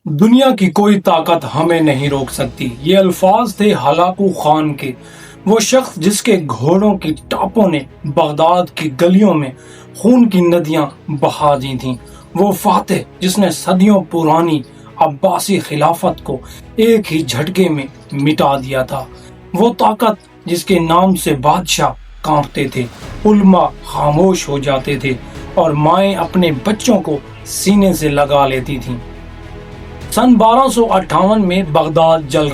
دنیا کی کوئی طاقت ہمیں نہیں روک سکتی، یہ الفاظ تھے ہلاکو خان کے، وہ شخص جس کے گھوڑوں کی ٹاپوں نے بغداد کی گلیوں میں خون کی ندیاں بہا دی تھیں، وہ فاتح جس نے صدیوں پرانی عباسی خلافت کو ایک ہی جھٹکے میں مٹا دیا تھا، وہ طاقت جس کے نام سے بادشاہ کانپتے تھے، علماء خاموش ہو جاتے تھے اور مائیں اپنے بچوں کو سینے سے لگا لیتی تھیں۔ سن 1258 میں بغداد جل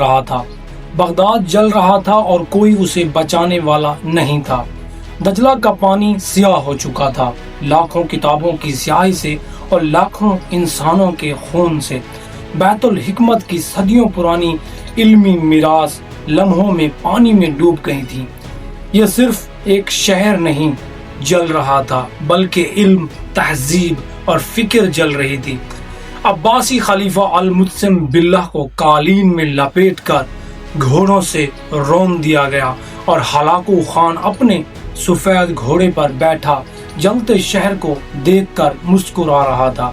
رہا تھا اور کوئی اسے بچانے والا نہیں تھا۔ دجلہ کا پانی سیاہ ہو چکا تھا، لاکھوں کتابوں کی سیاہی سے اور لاکھوں انسانوں کے خون سے۔ بیت الحکمت کی صدیوں پرانی علمی میراث لمحوں میں پانی میں ڈوب گئی تھی۔ یہ صرف ایک شہر نہیں جل رہا تھا، بلکہ علم، تہذیب اور فکر جل رہی تھی۔ عباسی خلیفہ المتسم باللہ کو قالین میں لپیٹ کر گھوڑوں سے رون دیا گیا اور ہلاکو خان اپنے سفید گھوڑے پر بیٹھا جلتے شہر کو دیکھ کر مسکرا رہا تھا۔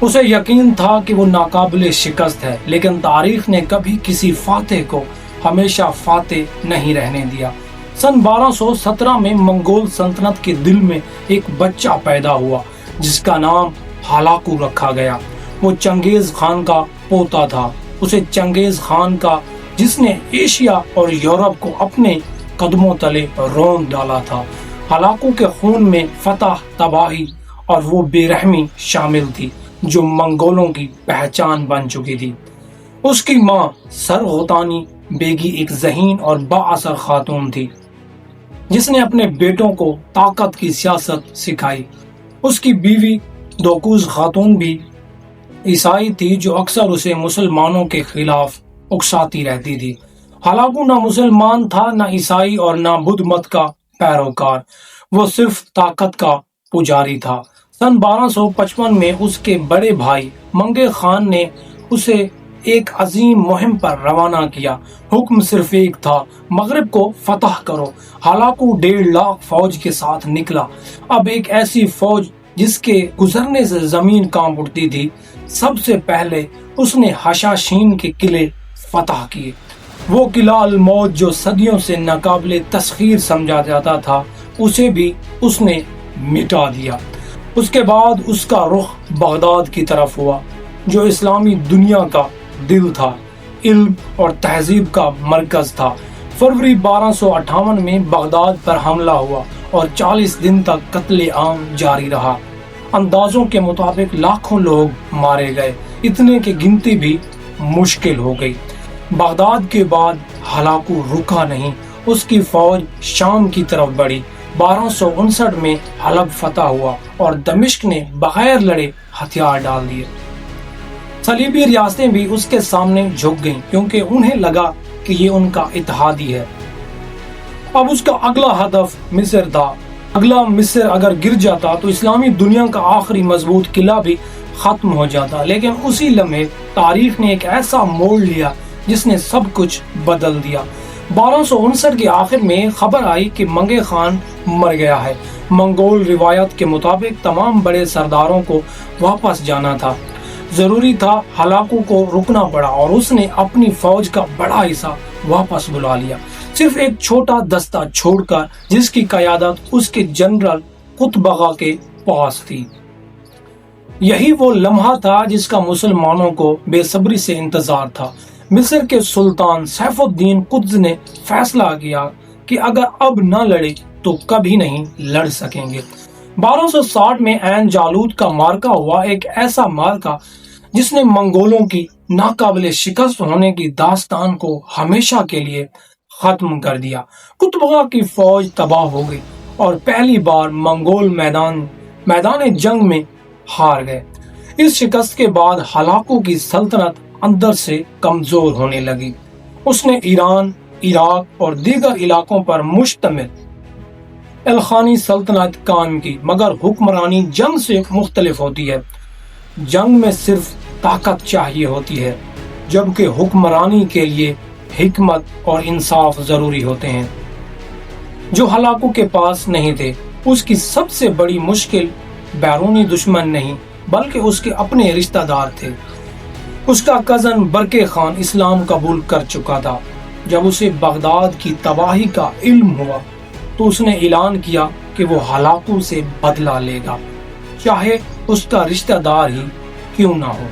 اسے یقین تھا کہ وہ ناقابل شکست ہے، لیکن تاریخ نے کبھی کسی فاتح کو ہمیشہ فاتح نہیں رہنے دیا۔ سن 1217 میں منگول سلطنت کے دل میں ایک بچہ پیدا ہوا جس کا نام ہلاکو رکھا گیا۔ وہ چنگیز خان کا پوتا تھا، اسے چنگیز خان کا جس نے ایشیا اور یورپ کو اپنے قدموں تلے رون ڈالا تھا۔ ہلاکو کے خون میں فتح، تباہی اور وہ بے رحمی شامل تھی جو منگولوں کی پہچان بن چکی تھی۔ اس کی ماں سرغوتانی بیگی ایک ذہین اور با اثر خاتون تھی جس نے اپنے بیٹوں کو طاقت کی سیاست سکھائی۔ اس کی بیوی دوکوز خاتون بھی عیسائی تھی جو اکثر اسے مسلمانوں کے خلاف اکساتی رہتی تھی۔ ہلاکو نہ مسلمان تھا، نہ عیسائی اور نہ بدھ مت کا پیروکار، وہ صرف طاقت کا پجاری تھا۔ سن 1255 میں اس کے بڑے بھائی منگے خان نے اسے ایک عظیم مہم پر روانہ کیا۔ حکم صرف ایک تھا، مغرب کو فتح کرو۔ ہلاکو 1.5 لاکھ فوج کے ساتھ نکلا، اب ایک ایسی فوج جس کے گزرنے سے زمین کانپ اٹھتی تھی۔ سب سے پہلے اس نے حشاشین کے قلعے فتح کیے، وہ قلعہ الموت جو صدیوں سے ناقابل تسخیر سمجھا جاتا تھا، اسے بھی اس نے مٹا دیا۔ اس کے بعد اس کا رخ بغداد کی طرف ہوا جو اسلامی دنیا کا دل تھا، علم اور تہذیب کا مرکز تھا۔ فروری 1258 میں بغداد پر حملہ ہوا اور 40 دن تک قتل عام جاری رہا۔ اندازوں کے مطابق لاکھوں لوگ مارے گئے، اتنے کہ گنتی بھی مشکل ہو گئی۔ بغداد کے بعد ہلاکو رکا نہیں، اس کی فوج شام کی طرف بڑھی۔ 1259 میں حلب فتح ہوا اور دمشق نے بغیر لڑے ہتھیار ڈال دیے۔ صلیبی ریاستیں بھی اس کے سامنے جھک گئیں کیونکہ انہیں لگا کہ یہ ان کا اتحادی ہے۔ اب اس کا اگلا ہدف مصر تھا۔ مصر اگر گر جاتا تو اسلامی دنیا کا آخری مضبوط قلعہ بھی ختم ہو جاتا، لیکن اسی لمحے تاریخ نے ایک ایسا موڑ لیا جس نے سب کچھ بدل دیا۔ 1259 کے آخر میں خبر آئی کہ منگے خان مر گیا ہے۔ منگول روایت کے مطابق تمام بڑے سرداروں کو واپس جانا تھا، ضروری تھا۔ ہلاکو کو رکنا پڑا اور اس نے اپنی فوج کا بڑا حصہ واپس بلا لیا، صرف ایک چھوٹا دستہ چھوڑ کر جس کی قیادت اس کے جنرل قطبغہ کے پاس تھی۔ یہی وہ لمحہ تھا جس کا مسلمانوں کو بے صبری سے انتظار تھا۔ مصر کے سلطان سیف الدین قطز نے فیصلہ کیا کہ اگر اب نہ لڑے تو کبھی نہیں لڑ سکیں گے۔ 1260 میں عین جالوت کا مارکا ہوا، ایک ایسا مارکا جس نے منگولوں کی ناقابل شکست ہونے کی داستان کو ہمیشہ کے لیے ختم کر دیا۔ قطبغہ کی فوج تباہ ہو گئی اور پہلی بار منگول میدان جنگ میں ہار گئے۔ اس شکست کے بعد ہلاکو کی سلطنت اندر سے کمزور ہونے لگی۔ اس نے ایران، عراق اور دیگر علاقوں پر مشتمل الخانی سلطنت قائم کی، مگر حکمرانی جنگ سے مختلف ہوتی ہے۔ جنگ میں صرف طاقت چاہیے ہوتی ہے، جبکہ حکمرانی کے لیے حکمت اور انصاف ضروری ہوتے ہیں، جو ہلاکو کے پاس نہیں تھے۔ اس کی سب سے بڑی مشکل بیرونی دشمن نہیں بلکہ اس کے اپنے رشتہ دار تھے۔ اس کا کزن برقع خان اسلام قبول کر چکا تھا۔ جب اسے بغداد کی تباہی کا علم ہوا تو اس نے اعلان کیا کہ وہ ہلاکو سے بدلہ لے گا، چاہے اس کا رشتہ دار ہی کیوں نہ ہو۔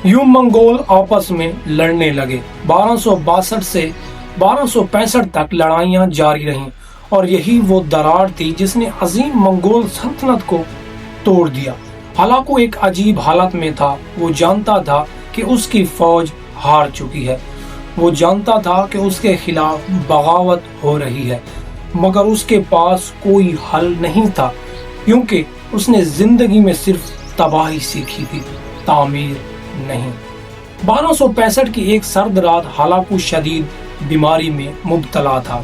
یوں منگول آپس میں لڑنے لگے۔ 1262 سے 1265 تک لڑائیاں جاری رہیں، اور یہی وہ دراڑ تھی جس نے عظیم منگول سلطنت کو توڑ دیا۔ ہلاکو ایک عجیب حالت میں تھا۔ وہ جانتا تھا کہ اس کی فوج ہار چکی ہے، وہ جانتا تھا کہ اس کے خلاف بغاوت ہو رہی ہے، مگر اس کے پاس کوئی حل نہیں تھا، کیونکہ اس نے زندگی میں صرف تباہی سیکھی تھی، تعمیر نہیں۔ 1265 کی ایک سرد رات ہلاکو شدید بیماری میں مبتلا تھا۔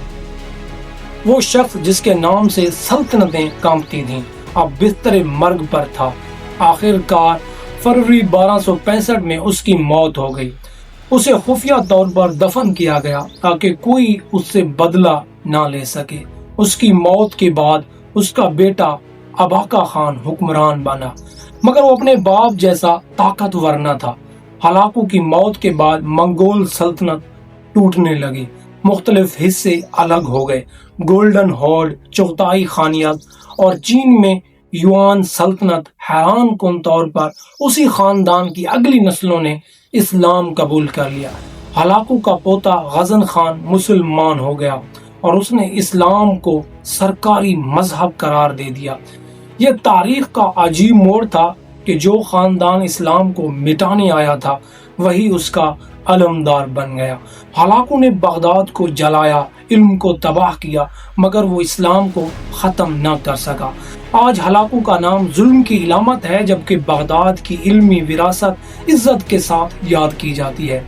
وہ شخص جس کے نام سے سلطنتیں کانپتی تھیں اب بستر مرگ پر تھا۔ آخر کار فروری 1265 میں اس کی موت ہو گئی۔ اسے خفیہ طور پر دفن کیا گیا تاکہ کوئی اس سے بدلہ نہ لے سکے۔ اس کی موت کے بعد اس کا بیٹا اباقا خان حکمران بنا، مگر وہ اپنے باپ جیسا طاقتور نہ تھا۔ ہلاکو کی موت کے بعد منگول سلطنت ٹوٹنے لگی، مختلف حصے الگ ہو گئے۔ گولڈن ہورڈ، چغتائی خانیت اور چین میں یوان سلطنت۔ حیران کن طور پر اسی خاندان کی اگلی نسلوں نے اسلام قبول کر لیا۔ ہلاکو کا پوتا غزن خان مسلمان ہو گیا اور اس نے اسلام کو سرکاری مذہب قرار دے دیا۔ یہ تاریخ کا عجیب موڑ تھا کہ جو خاندان اسلام کو مٹانے آیا تھا وہی اس کا علمدار بن گیا۔ ہلاکو نے بغداد کو جلایا، علم کو تباہ کیا، مگر وہ اسلام کو ختم نہ کر سکا۔ آج ہلاکو کا نام ظلم کی علامت ہے، جبکہ بغداد کی علمی وراثت عزت کے ساتھ یاد کی جاتی ہے۔